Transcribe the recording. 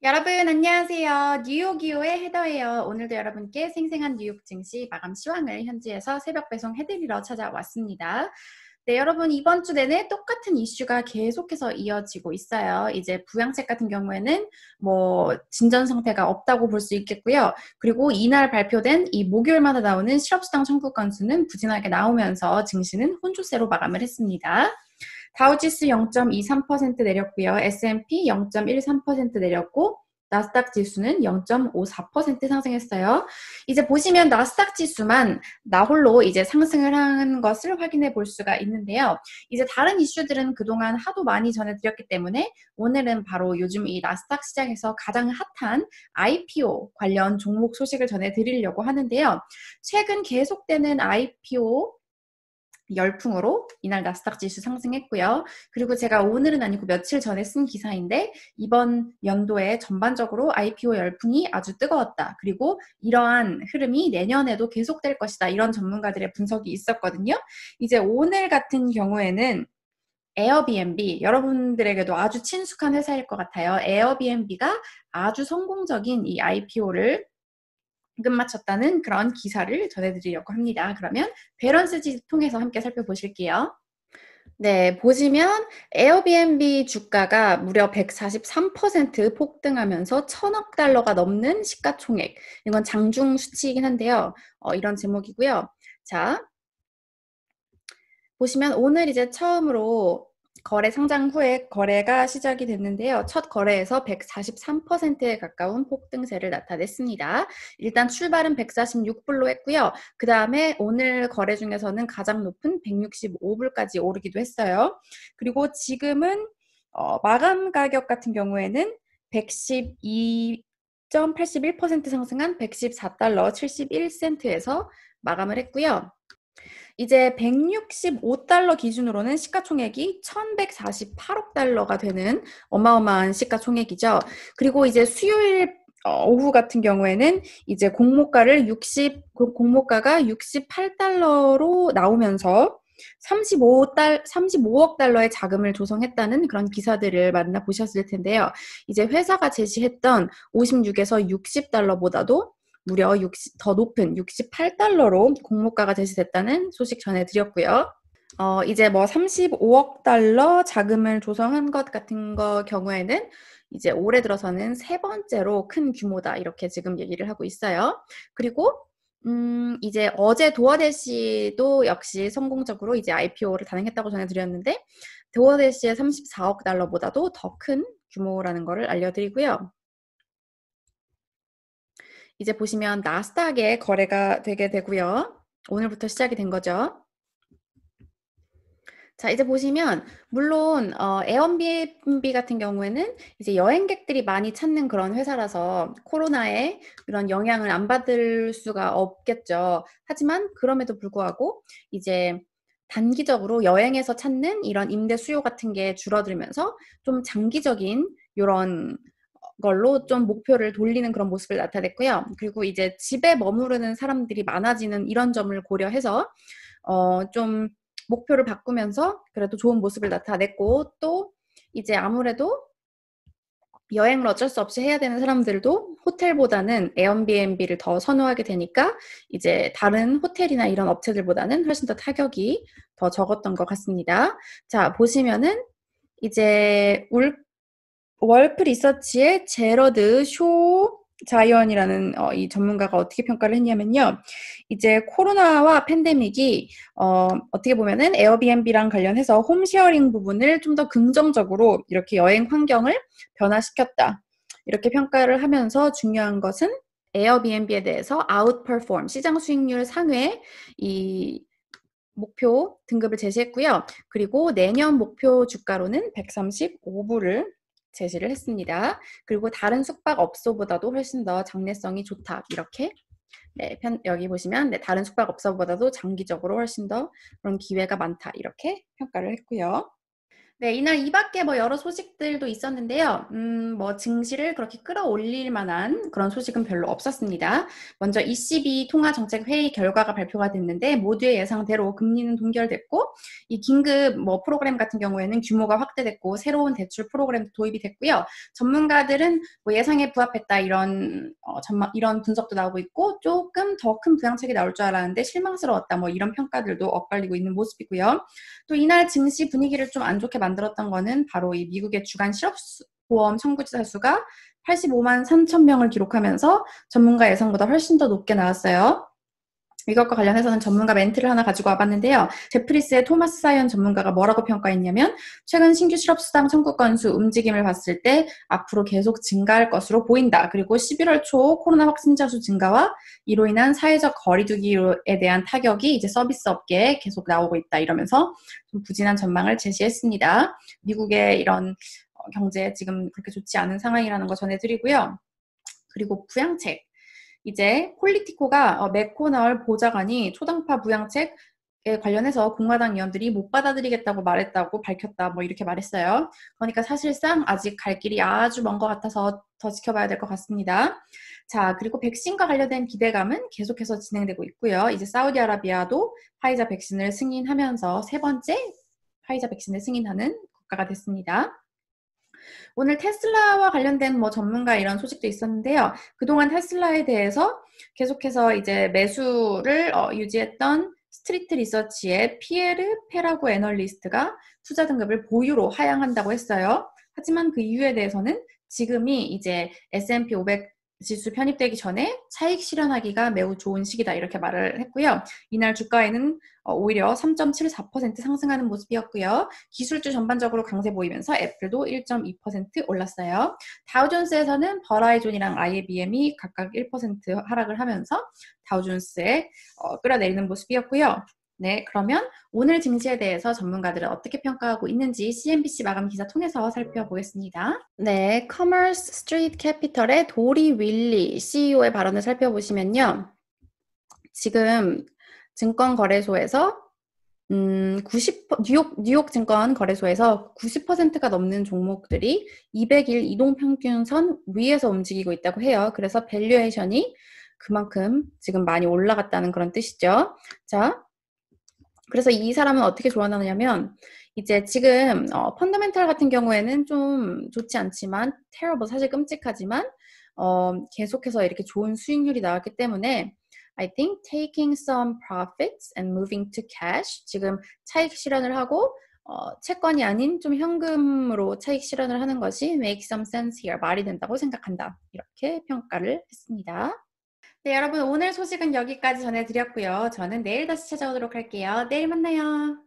여러분 안녕하세요. 뉴욕이오의 헤더예요. 오늘도 여러분께 생생한 뉴욕 증시 마감 시황을 현지에서 새벽 배송해드리러 찾아왔습니다. 네, 여러분 이번 주 내내 똑같은 이슈가 계속해서 이어지고 있어요. 이제 부양책 같은 경우에는 진전 상태가 없다고 볼 수 있겠고요. 그리고 이날 발표된 이 목요일마다 나오는 실업수당 청구 건수는 부진하게 나오면서 증시는 혼조세로 마감을 했습니다. 다우지수 0.23% 내렸고요. S&P 0.13% 내렸고 나스닥 지수는 0.54% 상승했어요. 이제 보시면 나스닥 지수만 나홀로 이제 상승을 한 것을 확인해 볼 수가 있는데요. 이제 다른 이슈들은 그동안 하도 많이 전해드렸기 때문에 오늘은 바로 요즘 이 나스닥 시장에서 가장 핫한 IPO 관련 종목 소식을 전해드리려고 하는데요. 최근 계속되는 IPO 열풍으로 이날 나스닥 지수 상승했고요. 그리고 제가 오늘은 아니고 며칠 전에 쓴 기사인데 이번 연도에 전반적으로 IPO 열풍이 아주 뜨거웠다. 그리고 이러한 흐름이 내년에도 계속될 것이다. 이런 전문가들의 분석이 있었거든요. 이제 오늘 같은 경우에는 에어비앤비, 여러분들에게도 아주 친숙한 회사일 것 같아요. 에어비앤비가 아주 성공적인 이 IPO를 끝마쳤다는 그런 기사를 전해드리려고 합니다. 그러면 배런스지 통해서 함께 살펴보실게요. 네, 보시면 에어비앤비 주가가 무려 143% 폭등하면서 1,000억 달러가 넘는 시가총액. 이건 장중 수치이긴 한데요. 이런 제목이고요. 자, 보시면 오늘 이제 처음으로 거래 상장 후에 거래가 시작이 됐는데요. 첫 거래에서 143%에 가까운 폭등세를 나타냈습니다. 일단 출발은 146불로 했고요. 그 다음에 오늘 거래 중에서는 가장 높은 165불까지 오르기도 했어요. 그리고 지금은 마감 가격 같은 경우에는 112.81% 상승한 114달러 71센트에서 마감을 했고요. 이제 165달러 기준으로는 시가총액이 1148억 달러가 되는 어마어마한 시가총액이죠. 그리고 이제 수요일 오후 같은 경우에는 이제 공모가가 68달러로 나오면서 35억 달러의 자금을 조성했다는 그런 기사들을 만나보셨을 텐데요. 이제 회사가 제시했던 56에서 60달러보다도 무려 더 높은 68달러로 공모가가 제시됐다는 소식 전해드렸고요. 이제 35억 달러 자금을 조성한 것 같은 경우에는 이제 올해 들어서는 세 번째로 큰 규모다 이렇게 지금 얘기를 하고 있어요. 그리고 이제 어제 도어대시도 역시 성공적으로 이제 IPO를 단행했다고 전해드렸는데 도어대시의 34억 달러보다도 더 큰 규모라는 것을 알려드리고요. 이제 보시면 나스닥에 거래가 되게 되고요. 오늘부터 시작이 된 거죠. 자, 이제 보시면 물론 에어비앤비 같은 경우에는 이제 여행객들이 많이 찾는 그런 회사라서 코로나에 이런 영향을 안 받을 수가 없겠죠. 하지만 그럼에도 불구하고 이제 단기적으로 여행에서 찾는 이런 임대 수요 같은 게 줄어들면서 좀 장기적인 이런 걸로 좀 목표를 돌리는 그런 모습을 나타냈고요. 그리고 이제 집에 머무르는 사람들이 많아지는 이런 점을 고려해서 좀 목표를 바꾸면서 그래도 좋은 모습을 나타냈고 또 이제 아무래도 여행을 어쩔 수 없이 해야 되는 사람들도 호텔보다는 에어비앤비를 더 선호하게 되니까 이제 다른 호텔이나 이런 업체들보다는 훨씬 더 타격이 더 적었던 것 같습니다. 자, 보시면은 이제 월프 리서치의 제러드 쇼 자이언이라는 이 전문가가 어떻게 평가를 했냐면요. 이제 코로나와 팬데믹이 어떻게 보면은 에어비앤비랑 관련해서 홈쉐어링 부분을 좀 더 긍정적으로 이렇게 여행 환경을 변화시켰다. 이렇게 평가를 하면서 중요한 것은 에어비앤비에 대해서 아웃퍼폼 시장 수익률 상회 이 목표 등급을 제시했고요. 그리고 내년 목표 주가로는 135불을 제시를 했습니다. 그리고 다른 숙박업소보다도 훨씬 더 장래성이 좋다. 이렇게 여기 보시면 다른 숙박업소보다도 장기적으로 훨씬 더 그런 기회가 많다. 이렇게 평가를 했고요. 네, 이날 이 밖에 뭐 여러 소식들도 있었는데요. 뭐 증시를 그렇게 끌어올릴 만한 그런 소식은 별로 없었습니다. 먼저 ECB 통화정책회의 결과가 발표가 됐는데 모두의 예상대로 금리는 동결됐고 이 긴급 뭐 프로그램 같은 경우에는 규모가 확대됐고 새로운 대출 프로그램도 도입이 됐고요. 전문가들은 뭐 예상에 부합했다 이런 분석도 나오고 있고 조금 더 큰 부양책이 나올 줄 알았는데 실망스러웠다 뭐 이런 평가들도 엇갈리고 있는 모습이고요. 또 이날 증시 분위기를 좀 안 좋게 만들었던 거는 바로 이 미국의 주간 실업보험 청구자 수가 85만 3천 명을 기록하면서 전문가 예상보다 훨씬 더 높게 나왔어요. 이것과 관련해서는 전문가 멘트를 하나 가지고 와봤는데요. 제프리스의 토마스 사이언 전문가가 뭐라고 평가했냐면 최근 신규 실업수당 청구 건수 움직임을 봤을 때 앞으로 계속 증가할 것으로 보인다. 그리고 11월 초 코로나 확진자 수 증가와 이로 인한 사회적 거리두기에 대한 타격이 이제 서비스 업계에 계속 나오고 있다. 이러면서 좀 부진한 전망을 제시했습니다. 미국의 이런 경제 지금 그렇게 좋지 않은 상황이라는 거 전해드리고요. 그리고 부양책. 이제 폴리티코가 맥코널 보좌관이 초당파 부양책에 관련해서 공화당 의원들이 못 받아들이겠다고 말했다고 밝혔다 뭐 이렇게 말했어요. 그러니까 사실상 아직 갈 길이 아주 먼 것 같아서 더 지켜봐야 될 것 같습니다. 자, 그리고 백신과 관련된 기대감은 계속해서 진행되고 있고요. 이제 사우디아라비아도 화이자 백신을 승인하면서 세 번째 화이자 백신을 승인하는 국가가 됐습니다. 오늘 테슬라와 관련된 뭐 전문가 이런 소식도 있었는데요. 그동안 테슬라에 대해서 계속해서 이제 매수를 유지했던 스트리트 리서치의 피에르 페라고 애널리스트가 투자 등급을 보유로 하향한다고 했어요. 하지만 그 이유에 대해서는 지금이 이제 S&P 500 지수 편입되기 전에 차익 실현하기가 매우 좋은 시기다 이렇게 말을 했고요. 이날 주가에는 오히려 3.74% 상승하는 모습이었고요. 기술주 전반적으로 강세 보이면서 애플도 1.2% 올랐어요. 다우존스에서는 버라이존이랑 IBM이 각각 1% 하락을 하면서 다우존스에 끌어내리는 모습이었고요. 네, 그러면 오늘 증시에 대해서 전문가들은 어떻게 평가하고 있는지 CNBC 마감 기사 통해서 살펴보겠습니다. 네, 커머스 스트리트 캐피털의 도리 윌리 CEO의 발언을 살펴보시면요. 지금 증권거래소에서 뉴욕 증권 거래소에서 90%가 넘는 종목들이 200일 이동평균선 위에서 움직이고 있다고 해요. 그래서 밸류에이션이 그만큼 지금 많이 올라갔다는 그런 뜻이죠. 자, 그래서 이 사람은 어떻게 조언하느냐면 이제 지금 펀더멘탈 같은 경우에는 좀 좋지 않지만 terrible 사실 끔찍하지만 계속해서 이렇게 좋은 수익률이 나왔기 때문에 I think taking some profits and moving to cash 지금 차익 실현을 하고 채권이 아닌 좀 현금으로 차익 실현을 하는 것이 make some sense here 말이 된다고 생각한다 이렇게 평가를 했습니다. 네, 여러분 오늘 소식은 여기까지 전해드렸고요. 저는 내일 다시 찾아오도록 할게요. 내일 만나요.